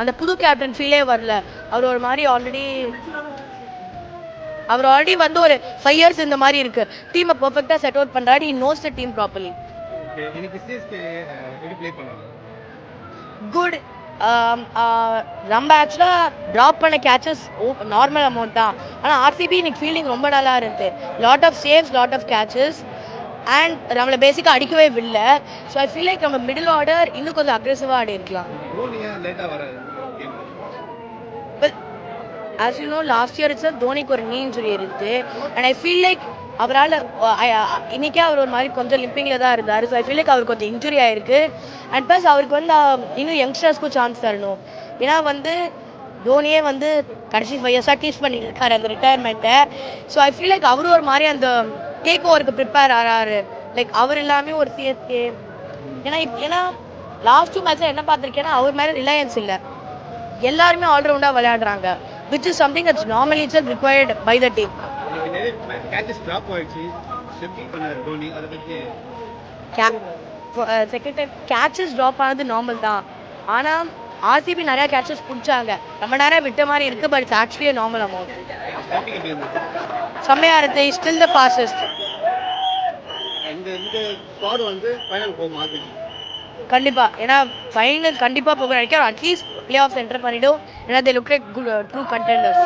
அந்த புது கேப்டன் ஃபீலே வரல. அவர் ஒரு மாதிரி ஆல்ரெடி வந்து ஒரு 5 இயர்ஸ் இந்த மாதிரி இருக்கு. டீமை பெர்ஃபெக்டாக செட் அவுட் பண்ணுறாரு. He knows the team properly. Good. நம்ம ஆக்சுவலாக ட்ராப் பண்ண கேச்சஸ் நார்மல் அமௌண்ட் தான். ஆனால் ஆர்சிபி இன்னைக்கு ஃபீல்டிங் ரொம்ப நல்லா இருந்துச்சு. Lot of saves, lot of catches and நம்மளை பேசிக்காக அடிக்கவே இல்லை. ஸோ ஐ ஃபீல் லைக் நம்ம மிடில் ஆர்டர் இன்னும் கொஞ்சம் அக்ரெசிவாக ஆடி இருக்கலாம். As you know last year it's தோனிக்கு ஒரு நீ இன்ஜுரி இருந்துச்சு. அண்ட் ஐ ஃபீல் லைக் அவரால் இன்னைக்கே அவர் ஒரு மாதிரி கொஞ்சம் லிம்பிங்கில் தான் இருந்தார். ஸோ ஐ ஃபீல் லைக் அவருக்கு கொஞ்சம் இன்ஜுரி ஆயிருக்கு. அண்ட் ப்ளஸ் அவருக்கு வந்து இன்னும் யங்ஸ்டர்ஸ்க்கும் சான்ஸ் தரணும். ஏன்னா வந்து தோனியே வந்து கடைசி 5 இயர்ஸாக டீச் பண்ணிட்டு இருக்காரு அந்த ரிட்டையர்மெண்ட்டை. ஸோ ஐ ஃபீல் லைக் அவரும் ஒரு மாதிரி அந்த டேக் ஓவருக்கு ப்ரிப்பேர் ஆகிறாரு. லைக் அவர் எல்லாமே ஒரு சிஎஸ்கே. ஏன்னா லாஸ்ட் 2 மேட்ச்சில் என்ன பார்த்துருக்கேன்னா அவர் மேலே ரிலையன்ஸ் இல்லை. எல்லாருமே ஆல்ரவுண்டாக விளையாடுறாங்க. which is something that's normally itself required by the team. Second time கேட்சஸ் drop ஆனது நார்மல் தான். ஆனால் ஆர்சிபி நிறையா கேட்சஸ் பிடிச்சாங்க. ரொம்ப நேரம் விட்ட மாதிரி இருக்குது. But it's actually normal amount. செம்மையாக இருக்குது. Still the fastest. கண்டிப்பாக. ஏன்னா ஃபைனல் கண்டிப்பாக போக நினைக்கிறோம். அட்லீஸ்ட் பிளே ஆஃப் என்டர் பண்ணிவிடும். ஏன்னா they look like true contenders.